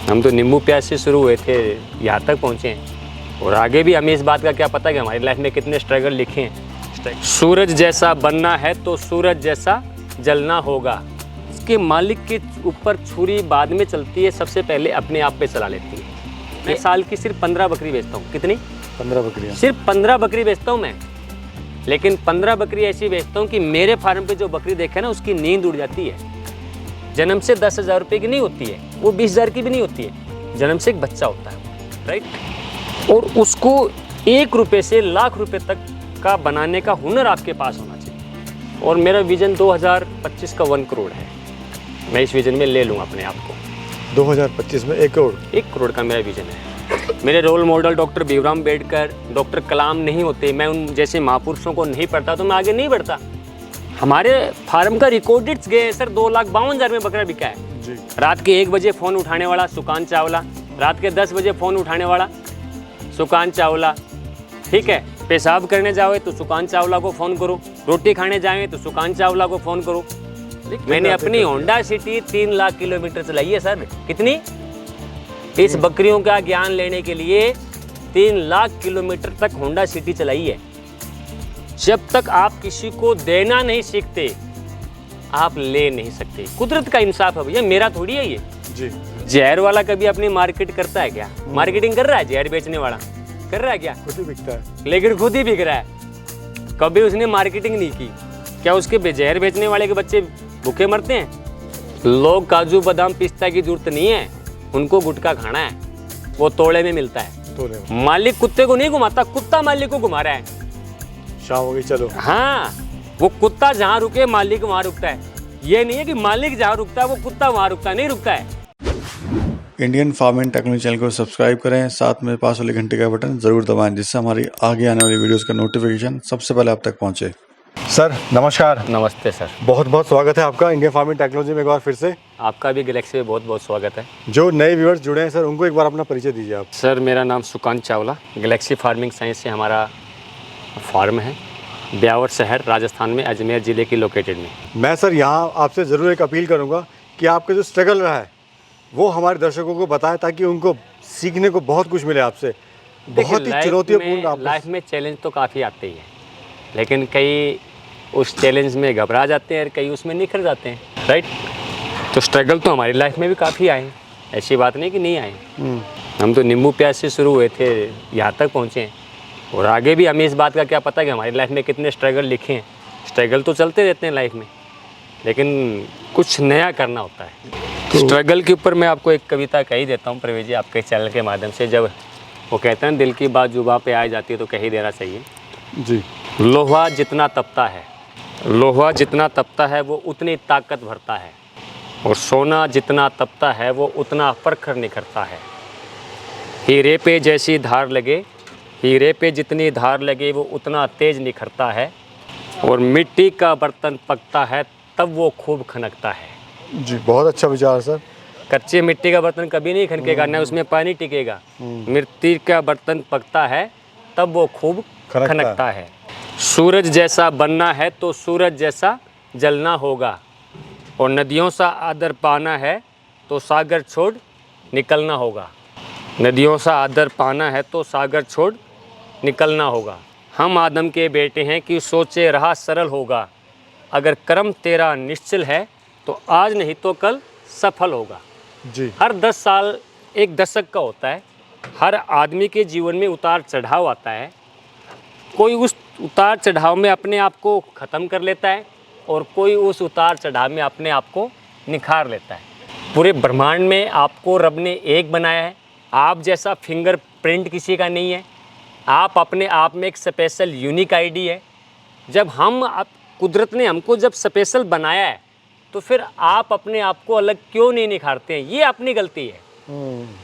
हम तो नींबू प्याज से शुरू हुए थे, यहाँ तक पहुँचे हैं। और आगे भी हमें इस बात का क्या पता कि हमारी लाइफ में कितने स्ट्रगल लिखे हैं। सूरज जैसा बनना है तो सूरज जैसा जलना होगा। इसके मालिक के ऊपर छुरी बाद में चलती है, सबसे पहले अपने आप पे चला लेती है। मैं साल की सिर्फ 15 बकरी बेचता हूँ। कितनी? 15 बकरियाँ। सिर्फ 15 बकरी बेचता हूँ मैं। लेकिन 15 बकरी ऐसी बेचता हूँ कि मेरे फार्म पे जो बकरी देखे ना, उसकी नींद उड़ जाती है। जन्म से 10,000 रुपये की नहीं होती है, वो 20,000 की भी नहीं होती है। जन्म से एक बच्चा होता है, राइट। और उसको 1 रुपये से लाख रुपये तक का बनाने का हुनर आपके पास होना चाहिए। और मेरा विजन 2025 का 1 करोड़ है। मैं इस विजन में ले लूँगा अपने आप को। 2025 में 1 करोड़? 1 करोड़ का मेरा विजन है। मेरे role model doctor Bhimrao Ambedkar, doctor Kalam नहीं होते, मैं उन जैसे महापुरुषों को नहीं पढ़ता तो मैं आगे नहीं बढ़ता। हमारे फार्म का रिकॉर्डेड गए हैं सर, 2,52,000 में बकरा बिका है जी। रात के 1 बजे फ़ोन उठाने वाला सुकान चावला, रात के 10 बजे फ़ोन उठाने वाला सुकान चावला, ठीक है। पेशाब करने जाओ तो सुकान चावला को फ़ोन करो, रोटी खाने जाएँ तो सुकान चावला को फ़ोन करो। मैंने अपनी होंडा सिटी 3 लाख किलोमीटर चलाई है सर। कितनी? इस बकरियों का ज्ञान लेने के लिए 3 लाख किलोमीटर तक होंडा सिटी चलाई है। जब तक आप किसी को देना नहीं सीखते, आप ले नहीं सकते। कुदरत का इंसाफ है भैया, मेरा थोड़ी है ये जी। जहर वाला कभी अपनी मार्केट करता है क्या? मार्केटिंग कर रहा है जहर बेचने वाला? कर रहा है क्या? खुद ही बिकता है, लेकिन खुद ही बिक रहा है। कभी उसने मार्केटिंग नहीं की। क्या उसके जहर बेचने वाले के बच्चे भूखे मरते हैं? लोग काजू बादाम पिस्ता की जरूरत नहीं है, उनको गुटखा खाना है, वो तोड़े में मिलता है। तोड़े में। मालिक कुत्ते को नहीं घुमाता, कुत्ता मालिक को घुमा रहा है। शाम हो गई चलो। हाँ, वो कुत्ता जहाँ रुके मालिक वहाँ रुकता है। ये नहीं है कि मालिक जहाँ रुकता है वो कुत्ता वहाँ रुकता है, नहीं रुकता है। इंडियन फार्मिंग टेक्नोलॉजी चैनल को सब्सक्राइब करें, साथ में पास वाले घंटे का बटन जरूर दबाएं, जिससे हमारी आगे आने वाली वीडियोस का नोटिफिकेशन सबसे पहले आप तक पहुंचे। सर नमस्कार। नमस्ते सर। बहुत बहुत स्वागत है आपका इंडियन फार्मिंग टेक्नोलॉजी में एक बार फिर से। आपका भी गैलेक्सी में बहुत बहुत स्वागत है। जो नए व्यूअर्स जुड़े हैं सर, उनको एक बार अपना परिचय दीजिए आप। सर मेरा नाम Sukant Chawla, Galaxy Farming Science से हमारा फार्म है, ब्यावर शहर राजस्थान में, अजमेर ज़िले की लोकेटेड में। मैं सर यहाँ आपसे ज़रूर एक अपील करूँगा कि आपका जो स्ट्रगल रहा है वो हमारे दर्शकों को बताएं, ताकि उनको सीखने को बहुत कुछ मिले आपसे। बहुत ही चुनौतीपूर्ण लाइफ में चैलेंज तो काफ़ी आते ही हैं, लेकिन कई उस चैलेंज में घबरा जाते हैं और कई उसमें निखर जाते हैं, राइट। तो स्ट्रगल तो हमारी लाइफ में भी काफ़ी आए हैं, ऐसी बात नहीं कि नहीं आए। हम तो नींबू प्याज से शुरू हुए थे, यहाँ तक पहुँचे हैं। और आगे भी हमें इस बात का क्या पता कि हमारी लाइफ में कितने स्ट्रगल लिखे हैं। स्ट्रगल तो चलते रहते हैं लाइफ में, लेकिन कुछ नया करना होता है। स्ट्रगल के ऊपर मैं आपको एक कविता कह ही देता हूँ प्रवीण जी, आपके चैनल के माध्यम से। जब वो कहते हैं दिल की बात जुबां पे आ जाती है तो कह ही देना चाहिए जी। लोहा जितना तपता है, लोहा जितना तपता है वो उतनी ताकत भरता है, और सोना जितना तपता है वो उतना प्रखर निखरता है। हीरे पे जैसी धार लगे, हीरे पे जितनी धार लगे वो उतना तेज निखरता है, और मिट्टी का बर्तन पकता है तब वो खूब खनकता है। जी, बहुत अच्छा विचार सर। कच्चे मिट्टी का बर्तन कभी नहीं खनकेगा, ना उसमें पानी टिकेगा। मिट्टी का बर्तन पकता है तब वो खूब खनकता है। सूरज जैसा बनना है तो सूरज जैसा जलना होगा, और नदियों सा आदर पाना है तो सागर छोड़ निकलना होगा। नदियों सा आदर पाना है तो सागर छोड़ निकलना होगा। हम आदम के बेटे हैं कि सोचे रहा सरल होगा, अगर कर्म तेरा निश्चल है तो आज नहीं तो कल सफल होगा। जी। हर 10 साल एक दशक का होता है। हर आदमी के जीवन में उतार चढ़ाव आता है। कोई उस उतार चढ़ाव में अपने आप को ख़त्म कर लेता है, और कोई उस उतार चढ़ाव में अपने आप को निखार लेता है। पूरे ब्रह्मांड में आपको रब ने एक बनाया है। आप जैसा फिंगरप्रिंट किसी का नहीं है। आप अपने आप में एक स्पेशल यूनिक आईडी है। जब कुदरत ने हमको जब स्पेशल बनाया है, तो फिर आप अपने आप को अलग क्यों नहीं निखारते हैं? ये अपनी गलती है।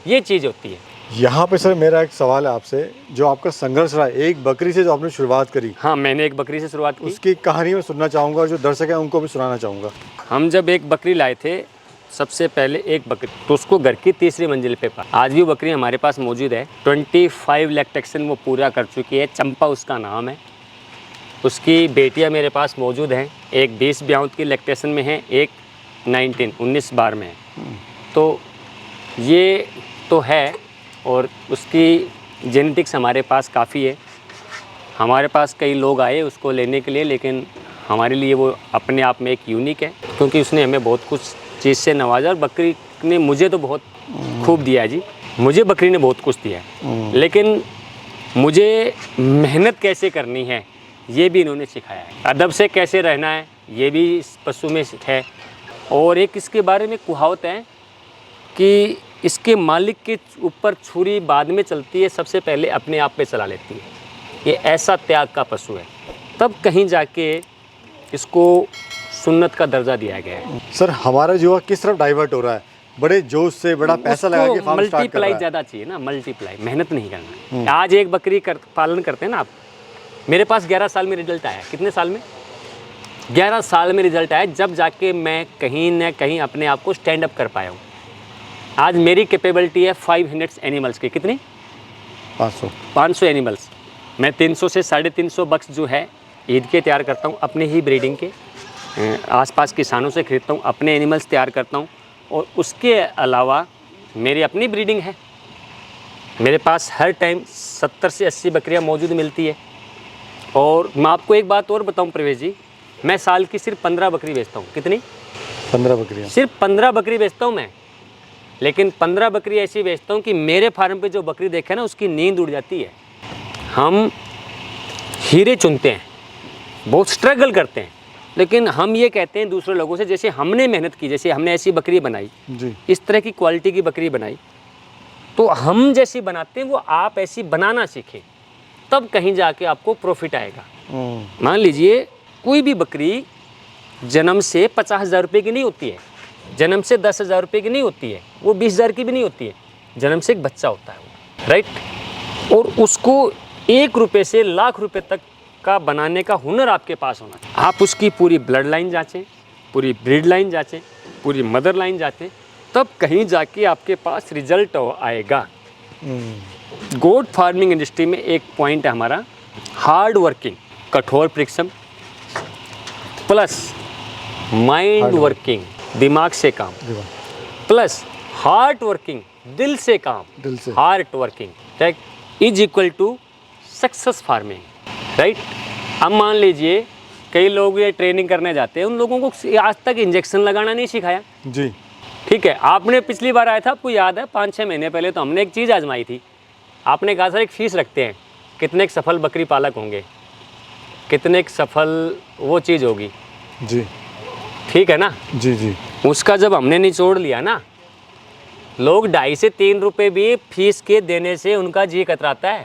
ये चीज़ होती है। यहाँ पे सर मेरा एक सवाल है आपसे, जो आपका संघर्ष रहा है एक बकरी से जो आपने शुरुआत करी। हाँ, मैंने एक बकरी से शुरुआत की। उसकी कहानी मैं सुनना चाहूँगा, और जो दर्शक हैं उनको भी सुनाना चाहूँगा। हम जब एक बकरी लाए थे, सबसे पहले एक बकरी, तो उसको घर की 3री मंजिल पे पाया। आज भी बकरी हमारे पास मौजूद है। 25 लैक्टेशन वो पूरा कर चुकी है। चंपा उसका नाम है। उसकी बेटियां मेरे पास मौजूद हैं। एक 20 ब्याउत की लैक्टेशन में है, एक 19 बार में है। तो ये तो है, और उसकी जेनेटिक्स हमारे पास काफ़ी है। हमारे पास कई लोग आए उसको लेने के लिए, लेकिन हमारे लिए वो अपने आप में एक यूनिक है, क्योंकि उसने हमें बहुत कुछ चीज़ से नवाजा। और बकरी ने मुझे तो बहुत खूब दिया है जी, मुझे बकरी ने बहुत कुछ दिया है, लेकिन मुझे मेहनत कैसे करनी है ये भी इन्होंने सिखाया है। अदब से कैसे रहना है ये भी इस पशु में है। और एक इसके बारे में कहावत है कि इसके मालिक के ऊपर छुरी बाद में चलती है, सबसे पहले अपने आप पे चला लेती है। ये ऐसा त्याग का पशु है, तब कहीं जाके इसको सुन्नत का दर्जा दिया गया है। सर हमारा युवा किस तरफ डाइवर्ट हो रहा है? बड़े जोश से बड़ा पैसा लगा के फार्म स्टार्ट कर रहा मल्टीप्लाई है। ज़्यादा चाहिए ना, मल्टीप्लाई, मेहनत नहीं करना। आज एक बकरी पालन करते हैं ना आप, मेरे पास 11 साल में रिजल्ट आया। कितने साल में? 11 साल में रिजल्ट आया, जब जाके मैं कहीं ना कहीं अपने आप को स्टैंड अप कर पाया हूँ। आज मेरी कैपेबिलिटी है 500 एनिमल्स की। कितनी? 500 एनिमल्स। मैं 300 से 350 बक्स जो है ईद के तैयार करता हूँ, अपने ही ब्रीडिंग के, आसपास किसानों से खरीदता हूँ, अपने एनिमल्स तैयार करता हूँ। और उसके अलावा मेरी अपनी ब्रीडिंग है। मेरे पास हर टाइम 70 से 80 बकरियाँ मौजूद मिलती है। और मैं आपको एक बात और बताऊँ प्रवेश जी, मैं साल की सिर्फ 15 बकरी बेचता हूँ। कितनी? 15 बकरियाँ। सिर्फ 15 बकरी बेचता हूँ मैं, लेकिन 15 बकरी ऐसी बेचता हूँ कि मेरे फार्म पे जो बकरी देखे ना उसकी नींद उड़ जाती है। हम हीरे चुनते हैं, बहुत स्ट्रगल करते हैं, लेकिन हम ये कहते हैं दूसरे लोगों से, जैसे हमने मेहनत की, जैसे हमने ऐसी बकरी बनाई जी, इस तरह की क्वालिटी की बकरी बनाई, तो हम जैसी बनाते हैं वो आप ऐसी बनाना सीखें, तब कहीं जाके आपको प्रॉफिट आएगा। मान लीजिए कोई भी बकरी जन्म से 50,000 रुपये की नहीं होती है, जन्म से 10,000 रुपये की नहीं होती है, वो 20,000 की भी नहीं होती है। जन्म से एक बच्चा होता है वो, राइट। और उसको 1 रुपये से लाख रुपये तक का बनाने का हुनर आपके पास होना चाहिए। आप उसकी पूरी ब्लड लाइन जांचें, पूरी ब्रीड लाइन जांचें, पूरी मदर लाइन जांचें, तब कहीं जाके आपके पास रिजल्ट आएगा। गोट फार्मिंग इंडस्ट्री में एक पॉइंट है हमारा, हार्ड वर्किंग, कठोर परिश्रम प्लस माइंड वर्किंग, दिमाग से काम, प्लस हार्ट वर्किंग, दिल से काम, दिल से, heart working, right, is equal to success farming, right. अब मान लीजिए कई लोग ये ट्रेनिंग करने जाते हैं, उन लोगों को आज तक इंजेक्शन लगाना नहीं सिखाया जी, ठीक है। आपने पिछली बार आया था, आपको याद है 5-6 महीने पहले, तो हमने एक चीज़ आजमाई थी। आपने कहा सर एक फीस रखते हैं, कितने एक सफल बकरी पालक होंगे, कितने एक सफल वो चीज़ होगी, जी, ठीक है ना। जी, जी, उसका जब हमने निचोड़ लिया ना, लोग 2.5 से 3 रुपये भी फीस के देने से उनका जी कतराता है।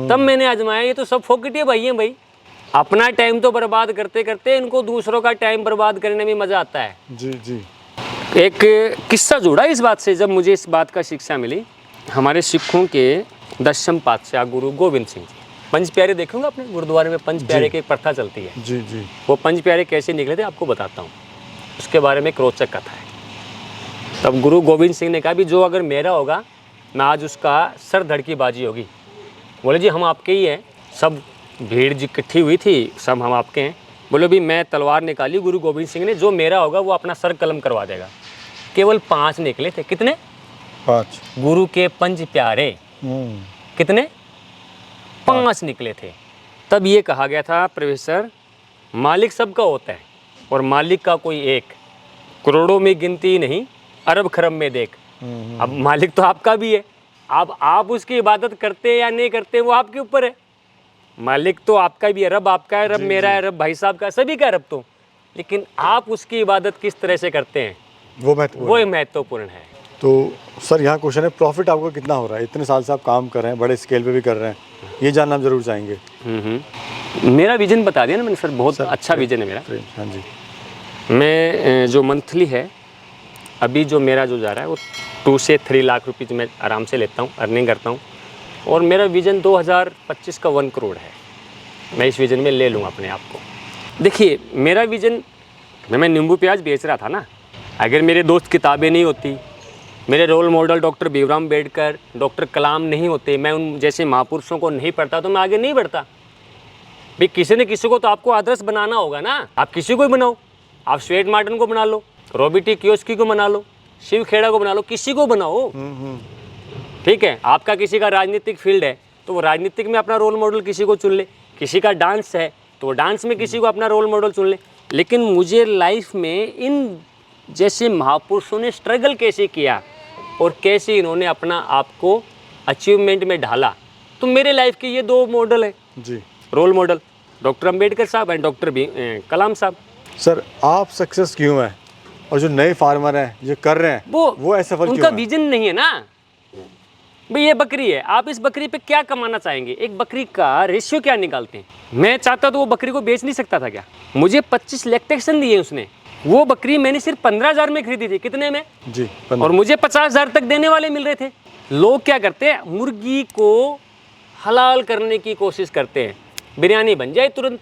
तब मैंने आजमाया, ये तो सब फोकट है भाई। अपना टाइम तो बर्बाद करते करते इनको दूसरों का टाइम बर्बाद करने में मज़ा आता है। जी, जी। एक किस्सा जुड़ा इस बात से, जब मुझे इस बात का शिक्षा मिली। हमारे सिखों के 10वें पातशाह गुरु गोविंद सिंह जी, पंच प्यारे देखे होंगे अपने गुरुद्वारे में, पंच प्यारे की एक प्रथा चलती है। जी, जी। वो पंच प्यारे कैसे निकले थे आपको बताता हूँ, उसके बारे में एक रोचक कथा है। तब गुरु गोविंद सिंह ने कहा भी जो अगर मेरा होगा मैं आज उसका सर धड़ की बाजी होगी। बोले जी हम आपके ही हैं। सब भीड़ जी इकट्ठी हुई थी, सब हम आपके हैं। बोले भी मैं तलवार निकाली गुरु गोविंद सिंह ने, जो मेरा होगा वो अपना सर कलम करवा देगा। केवल 5 निकले थे। कितने? 5। गुरु के पंच प्यारे कितने? 5 निकले थे। तब ये कहा गया था प्रोफेसर, मालिक सबका होता है और मालिक का कोई एक, करोड़ों में गिनती नहीं, अरब खरब में देख। अब मालिक तो आपका भी है, अब आप उसकी इबादत करते या नहीं करते वो आपके ऊपर है। मालिक तो आपका भी है, रब आपका है, रब मेरा है, रब भाई साहब का, सभी का रब तो, लेकिन आप उसकी इबादत किस तरह से करते हैं वो महत्वपूर्ण है। तो सर यहाँ क्वेश्चन है, प्रॉफिट आपको कितना हो रहा है? इतने साल से आप काम कर रहे हैं, बड़े स्केल पे भी कर रहे हैं, ये जानना हम जरूर चाहेंगे। मेरा विजन बता दिया ना मैंने सर, बहुत अच्छा विजन है मेरा। हाँ जी। मैं जो मंथली है अभी जो मेरा जो जा रहा है वो 2 से 3 लाख रुपये मैं आराम से लेता हूँ, अर्निंग करता हूँ। और मेरा विज़न 2025 का 1 करोड़ है। मैं इस विज़न में ले लूँगा अपने आप को। देखिए मेरा विज़न, मैं नींबू प्याज बेच रहा था ना, अगर मेरे दोस्त किताबें नहीं होती, मेरे role model doctor Bhimrao Ambedkar, doctor Kalam नहीं होते, मैं उन जैसे महापुरुषों को नहीं पढ़ता तो मैं आगे नहीं बढ़ता। भाई किसी न किसी को तो आपको आदर्श बनाना होगा ना। आप किसी को ही बनाओ, आप स्वेट मार्टिन को बना लो, रॉबर्ट टी कियोस्की को बना लो, शिव खेड़ा को बना लो, किसी को बनाओ। ठीक है, आपका किसी का राजनीतिक फील्ड है तो वो राजनीतिक में अपना रोल मॉडल किसी को चुन ले, किसी का डांस है तो वो डांस में किसी को अपना रोल मॉडल चुन ले। लेकिन मुझे लाइफ में इन जैसे महापुरुषों ने स्ट्रगल कैसे किया और कैसे इन्होंने अपना आप को अचीवमेंट में ढाला, तो मेरे लाइफ के ये दो मॉडल है जी, रोल मॉडल, डॉक्टर अंबेडकर साहब एंड डॉक्टर कलाम साहब। सर आप सक्सेस क्यों हैं और जो नए फार्मर हैं जो कर रहे हैं वो असफल उनका विजन नहीं है ना भाई। ये बकरी है, आप इस बकरी पे क्या कमाना चाहेंगे, एक बकरी का रेशियो क्या निकालते हैं। मैं चाहता तो वो बकरी को बेच नहीं सकता था क्या, मुझे 25 लैक्टेशन दिए उसने, वो बकरी मैंने सिर्फ 15,000 में खरीदी थी, कितने में जी, और मुझे 50,000 तक देने वाले मिल रहे थे। लोग क्या करते हैं, मुर्गी को हलाल करने की कोशिश करते हैं, बिरयानी बन जाए तुरंत,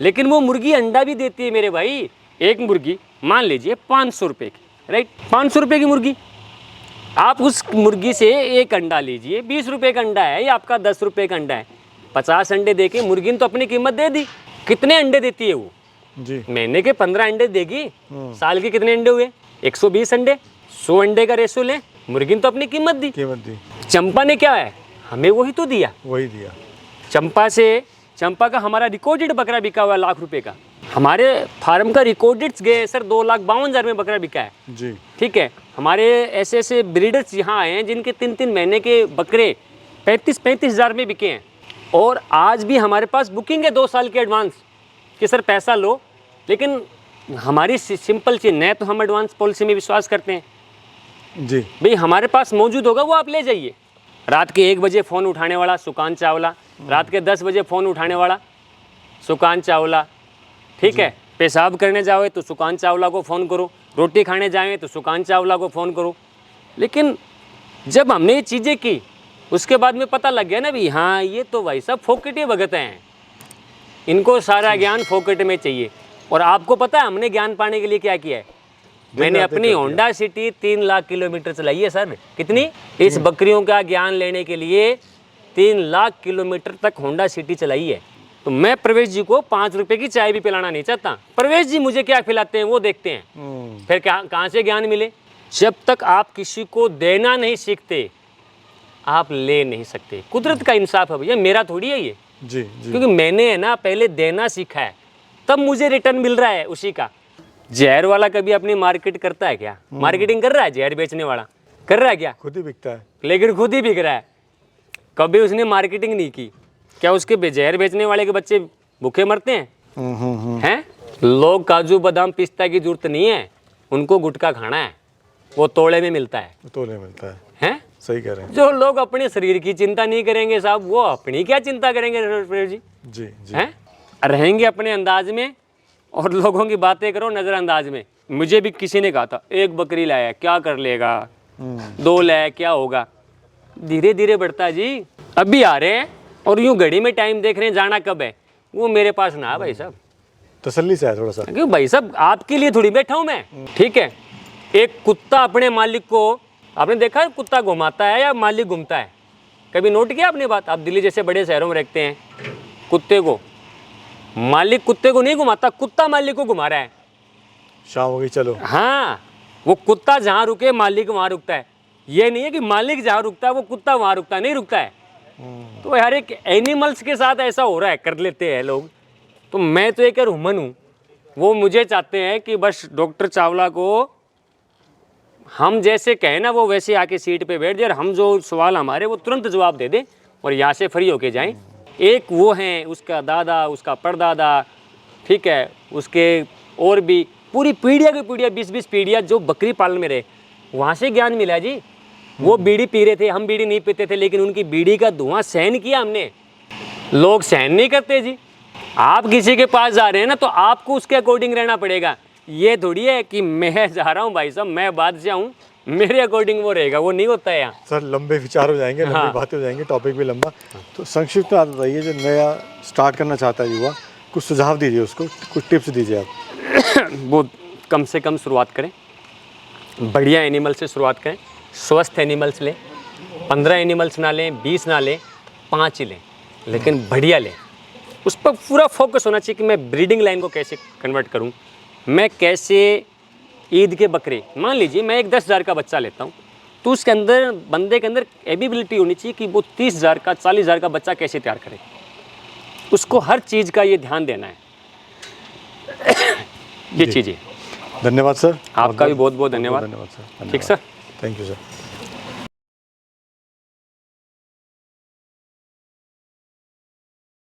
लेकिन वो मुर्गी अंडा भी देती है मेरे भाई। एक मुर्गी मान लीजिए 500 रुपये की, राइट, 500 रुपये की मुर्गी, आप उस मुर्गी से एक अंडा लीजिए, 20 रुपये का अंडा है या आपका 10 रुपये का अंडा है, 50 अंडे दे के मुर्गी ने तो अपनी कीमत दे दी। कितने अंडे देती है वो जी, महीने के 15 अंडे देगी, साल के कितने अंडे हुए 120 अंडे, 100 अंडे का रेशो ले, मुर्गी ने तो अपनी कीमत दी। चंपा ने क्या है, हमें वही तो दिया, वही दिया। चंपा का हमारा रिकॉर्डेड बकरा बिका हुआ लाख रुपए का, हमारे फार्म का रिकॉर्डेड गए सर 2,52,000 में बकरा बिका है जी। ठीक है, हमारे ऐसे ऐसे ब्रीडर्स यहाँ आए हैं जिनके 3-3 महीने के बकरे 35,000 में बिके हैं। और आज भी हमारे पास बुकिंग है 2 साल के एडवांस कि सर पैसा लो, लेकिन हमारी सिंपल चीज न तो हम एडवांस पॉलिसी में विश्वास करते हैं जी, भाई, हमारे पास मौजूद होगा वो आप ले जाइए। रात के 1 बजे फ़ोन उठाने वाला सुकान चावला, रात के 10 बजे फ़ोन उठाने वाला सुकान चावला, ठीक है, पेशाब करने जाओ तो सुकान चावला को फ़ोन करो, रोटी खाने जाएँ तो सुकान चावला को फ़ोन करो। लेकिन जब हमने ये चीज़ें की उसके बाद में पता लग गया ना भी, हाँ ये तो भाई सब फोकटे भगत हैं, इनको सारा ज्ञान फोकट में चाहिए। और आपको पता है हमने ज्ञान पाने के लिए क्या किया है, मैंने अपनी होंडा सिटी 3 लाख किलोमीटर चलाई है सर। कितनी, इस बकरियों का ज्ञान लेने के लिए 3 लाख किलोमीटर तक होंडा सिटी चलाई है। तो मैं प्रवेश जी को 5 रुपए की चाय भी पिलाना नहीं चाहता, प्रवेश जी मुझे क्या खिलाते हैं वो देखते हैं, फिर कहाँ से ज्ञान मिले। जब तक आप किसी को देना नहीं सीखते आप ले नहीं सकते। कुदरत का इंसाफ है भैया, मेरा थोड़ी है ये जी, जी। क्योंकि मैंने है ना पहले देना सीखा है, तब मुझे रिटर्न मिल रहा है उसी का। जहर वाला कभी अपनी मार्केट करता है क्या, मार्केटिंग कर रहा है, जहर बेचने वाला कर रहा है क्या, खुद ही बिकता है, लेकिन खुद ही बिक रहा है। कभी उसने मार्केटिंग नहीं की, क्या उसके जहर बेचने वाले के बच्चे भूखे मरते हैं? हैं? लोग काजू बादाम पिस्ता की जरूरत नहीं है, उनको गुटखा खाना है, वो तोड़े में मिलता है, तोले मिलता है। हैं? सही कह रहे हैं। जो लोग अपने शरीर की चिंता नहीं करेंगे साहब, वो अपनी क्या चिंता करेंगे जी? जी, जी। हैं? रहेंगे अपने अंदाज में और लोगों की बातें करो नज़रअंदाज में। मुझे भी किसी ने कहा था एक बकरी लाया क्या कर लेगा, 2 लाया क्या होगा, धीरे धीरे बढ़ता है जी। अभी आ रहे हैं और यूं घड़ी में टाइम देख रहे हैं जाना कब है, वो मेरे पास ना भाई साहब, तसल्ली से है थोड़ा सा, क्यों भाई साहब आपके लिए थोड़ी बैठा हूँ मैं, ठीक है। एक कुत्ता अपने मालिक को, आपने देखा है कुत्ता घुमाता है या मालिक घूमता है, कभी नोट किया आपने बात? आप दिल्ली जैसे बड़े शहरों में रहते हैं, कुत्ते को मालिक कुत्ते को नहीं घुमाता, कुत्ता मालिक को घुमा रहा है। शाम हो गई चलो, हाँ, वो कुत्ता जहाँ रुके मालिक वहाँ रुकता है, ये नहीं है कि मालिक जहाँ रुकता है वो कुत्ता वहाँ रुकता है, नहीं रुकता है। तो हर एक एनिमल्स के साथ ऐसा हो रहा है, कर लेते हैं लोग। तो मैं तो एक ह्यूमन हूँ, वो मुझे चाहते हैं कि बस डॉक्टर चावला को हम जैसे कहें ना वो वैसे आके सीट पे बैठ जाए और हम जो सवाल हमारे वो तुरंत जवाब दे दें और यहाँ से फ्री होके जाएं। एक वो हैं, उसका दादा, उसका परदादा, ठीक है, उसके और भी पूरी पीढ़ियाँ की पीढ़ियाँ 20-20 पीढ़ियाँ जो बकरी पालन में रहे, वहाँ से ज्ञान मिला जी। वो बीड़ी पी रहे थे, हम बीड़ी नहीं पीते थे, लेकिन उनकी बीड़ी का धुआं सहन किया हमने। लोग सहन नहीं करते जी। आप किसी के पास जा रहे हैं ना तो आपको उसके अकॉर्डिंग रहना पड़ेगा। ये थोड़ी है कि मैं जा रहा हूँ भाई साहब, मैं बादशाह हूँ, मेरे अकॉर्डिंग वो रहेगा, वो नहीं होता है यहाँ। सर लंबे विचार हो जाएंगे, लंबी बातें हो जाएंगी, टॉपिक भी लंबा। तो संक्षिप्त में आप बताइए, जो नया स्टार्ट करना चाहता है युवा, कुछ सुझाव दीजिए उसको, कुछ टिप्स दीजिए आप। वो कम से कम शुरुआत करें, बढ़िया एनिमल से शुरुआत करें, स्वस्थ एनिमल्स लें, 15 एनिमल्स ना लें, 20 ना लें, 5 ही लें, लेकिन बढ़िया लें। उस पर पूरा फोकस होना चाहिए कि मैं ब्रीडिंग लाइन को कैसे कन्वर्ट करूं, मैं कैसे ईद के बकरे, मान लीजिए मैं एक 10,000 का बच्चा लेता हूँ, तो उसके अंदर बंदे के अंदर एबिलिटी होनी चाहिए कि वो 30,000 का 40,000 का बच्चा कैसे तैयार करे। उसको हर चीज़ का ये ध्यान देना है। ये चीज़ें। धन्यवाद सर। आपका भी बहुत बहुत धन्यवाद। धन्यवाद सर। ठीक सर। Thank you sir.